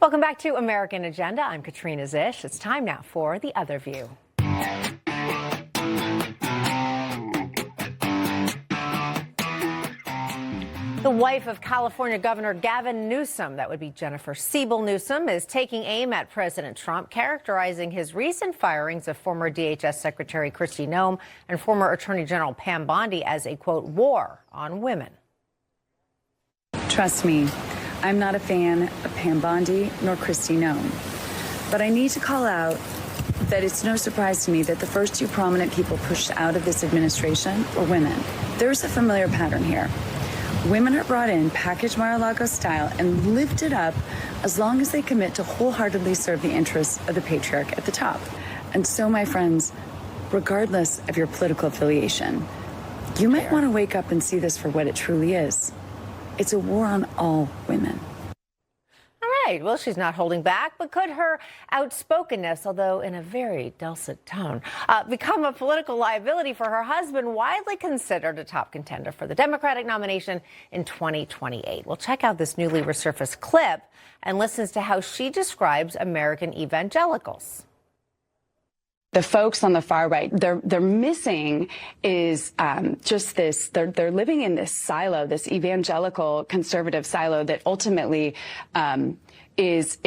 Welcome back to American Agenda. I'm Katrina Zish. It's time now for The Other View. The wife of California Governor Gavin Newsom, that would be Jennifer Siebel Newsom, is taking aim at President Trump, characterizing his recent firings of former DHS Secretary Kristi Noem and former Attorney General Pam Bondi as a, quote, war on women. Trust me, I'm not a fan of Pam Bondi nor Kristi Noem. But I need to call out that it's no surprise to me that the first two prominent people pushed out of this administration were women. There's a familiar pattern here. Women are brought in, packaged Mar-a-Lago style, and lifted up as long as they commit to wholeheartedly serve the interests of the patriarch at the top. And so, my friends, regardless of your political affiliation, you might want to wake up and see this for what it truly is. It's a war on all women. All right. Well, she's not holding back, but could her outspokenness, although in a very dulcet tone, become a political liability for her husband, widely considered a top contender for the Democratic nomination in 2028? Well, check out this newly resurfaced clip and listens to how she describes American evangelicals. The folks on the far right, they're missing is just this. They're living in this silo, this evangelical conservative silo that ultimately it's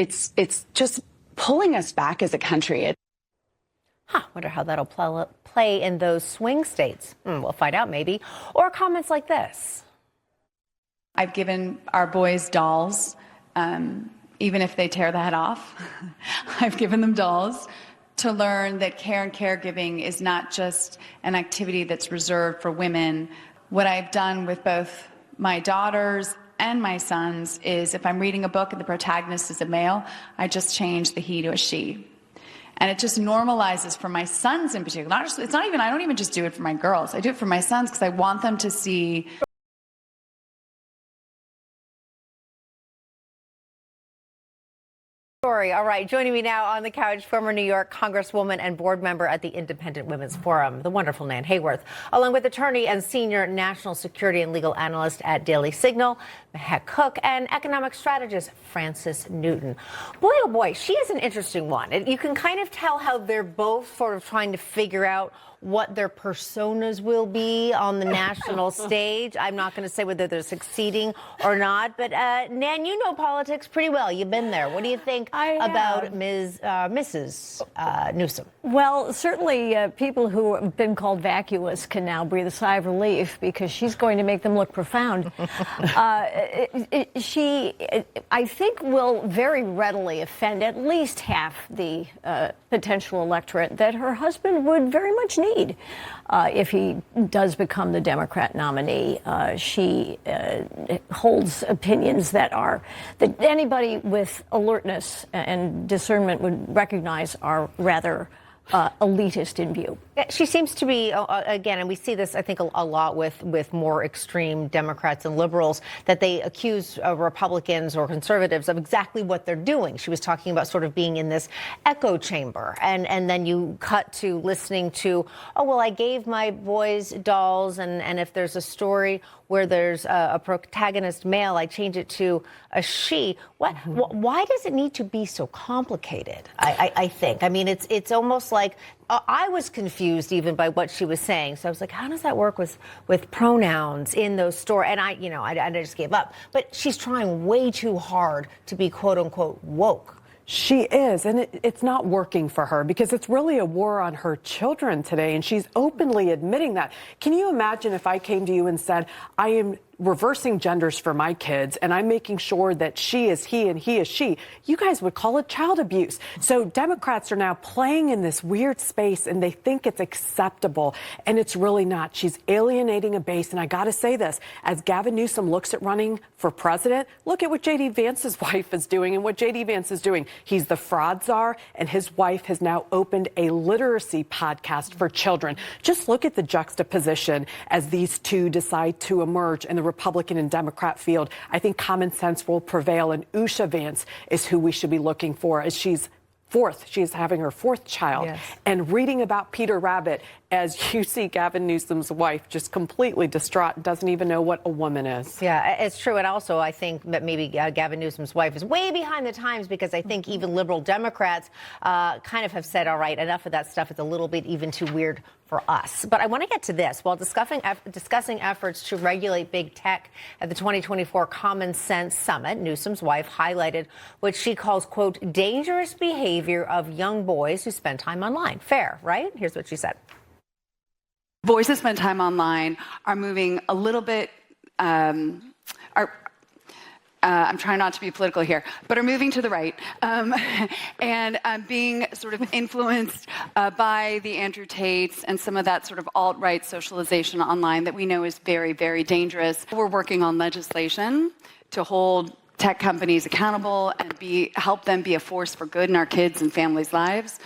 just pulling us back as a country. Wonder how that'll play in those swing states. We'll find out maybe. Or comments like this. I've given our boys dolls, even if they tear the head off. I've given them dolls to learn that care and caregiving is not just an activity that's reserved for women. What I've done with both my daughters and my sons is if I'm reading a book and the protagonist is a male, I just change the he to a she. And it just normalizes for my sons in particular. I don't even just do it for my girls. I do it for my sons because I want them to see All right, joining me now on the couch, former New York Congresswoman and board member at the Independent Women's Forum, the wonderful Nan Hayworth, along with attorney and senior national security and legal analyst at Daily Signal, Mehek Cook, and economic strategist Frances Newton. Boy, oh boy, she is an interesting one. You can kind of tell how they're both sort of trying to figure out what their personas will be on the national stage. I'm not going to say whether they're succeeding or not, but Nan, you know politics pretty well. You've been there. What do you think about Mrs. Newsom? Well, certainly people who have been called vacuous can now breathe a sigh of relief because she's going to make them look profound. She, I think, will very readily offend at least half the potential electorate that her husband would very much need if he does become the Democrat nominee. She holds opinions that anybody with alertness and discernment would recognize are rather elitist in view. She seems to be, again, and we see this, I think, a lot with more extreme Democrats and liberals, that they accuse Republicans or conservatives of exactly what they're doing. She was talking about sort of being in this echo chamber. And then you cut to listening to, oh, well, I gave my boys dolls, and if there's a story where there's a protagonist male, I change it to a she. Why does it need to be so complicated? I think. I mean, it's almost like I was confused even by what she was saying. So I was like, how does that work with pronouns in those stories? And I just gave up. But she's trying way too hard to be quote unquote woke. She is, and it's not working for her because it's really a war on her children today, and she's openly admitting that. Can you imagine if I came to you and said, I am reversing genders for my kids and I'm making sure that she is he and he is she? You guys would call it child abuse. So Democrats are now playing in this weird space and they think it's acceptable, and it's really not. She's alienating a base, and I got to say this, as Gavin Newsom looks at running for president, look at what J.D. Vance's wife is doing and what J.D. Vance is doing. He's the fraud czar, and his wife has now opened a literacy podcast for children. Just look at the juxtaposition as these two decide to emerge in the Republican and Democrat field. I think common sense will prevail, and Usha Vance is who we should be looking for as she's having her fourth child, yes, and reading about Peter Rabbit as you see Gavin Newsom's wife just completely distraught, doesn't even know what a woman is. Yeah, it's true. And also, I think that maybe Gavin Newsom's wife is way behind the times, because I think even liberal Democrats kind of have said, all right, enough of that stuff. It's a little bit even too weird for us. But I want to get to this. While discussing efforts to regulate big tech at the 2024 Common Sense Summit, Newsom's wife highlighted what she calls, quote, dangerous behavior of young boys who spend time online. Fair, right? Here's what she said. Boys that spend time online are moving a little bit, I'm trying not to be political here, but are moving to the right and being sort of influenced by the Andrew Tates and some of that sort of alt-right socialization online that we know is very, very dangerous. We're working on legislation to hold tech companies accountable and help them be a force for good in our kids' and families' lives.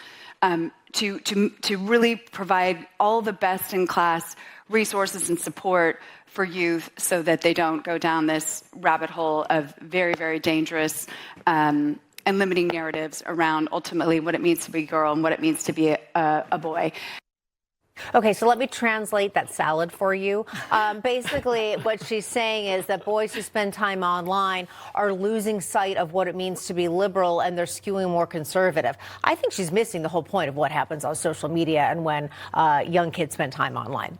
To really provide all the best-in-class resources and support for youth so that they don't go down this rabbit hole of very, very dangerous and limiting narratives around ultimately what it means to be a girl and what it means to be a boy. Okay, so let me translate that salad for you. Basically, what she's saying is that boys who spend time online are losing sight of what it means to be liberal, and they're skewing more conservative. I think she's missing the whole point of what happens on social media and when young kids spend time online.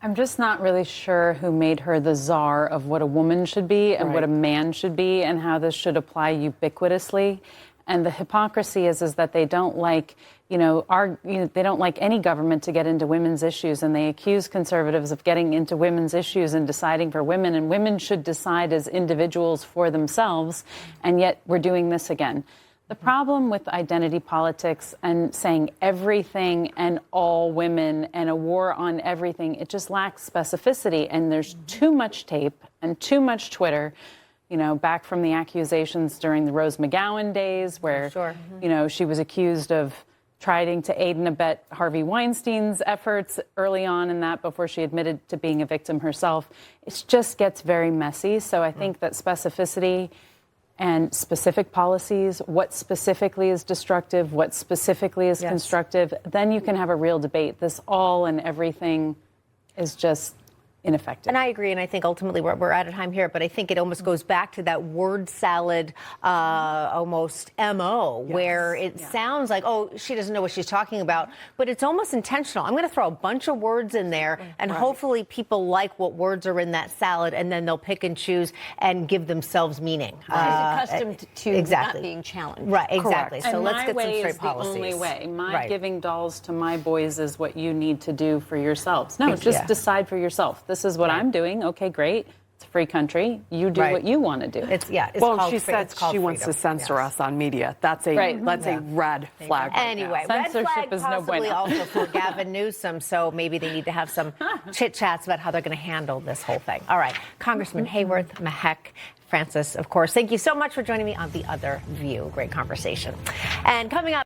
I'm just not really sure who made her the czar of what a woman should be and what a man should be and how this should apply ubiquitously. And the hypocrisy is that they don't like, they don't like any government to get into women's issues, and they accuse conservatives of getting into women's issues and deciding for women, and women should decide as individuals for themselves, and yet we're doing this again. The problem with identity politics and saying everything and all women and a war on everything, it just lacks specificity, and there's too much tape and too much Twitter. Back from the accusations during the Rose McGowan days where, she was accused of trying to aid and abet Harvey Weinstein's efforts early on in that before she admitted to being a victim herself. It just gets very messy. So I think that specificity and specific policies, what specifically is destructive, what specifically is constructive, then you can have a real debate. This all and everything is just ineffective. And I agree, and I think ultimately we're out of time here, but I think it almost goes back to that word salad almost MO, where it sounds like, oh, she doesn't know what she's talking about, but it's almost intentional. I'm going to throw a bunch of words in there, and hopefully people like what words are in that salad, and then they'll pick and choose and give themselves meaning. She's accustomed to not being challenged. Right, exactly. Correct. So and let's get some straight policies. The only way. My giving dolls to my boys is what you need to do for yourselves. No, just decide for yourself. This is what I'm doing. Okay, great. It's a free country. You do what you want to do. She said she wants to censor us on media. That's a red flag. Anyway, censorship red flag is no possibly bueno. also for Gavin Newsom. So maybe they need to have some chit chats about how they're going to handle this whole thing. All right, Congressman Hayworth, Mahek, Francis, of course. Thank you so much for joining me on The Other View. Great conversation. And coming up.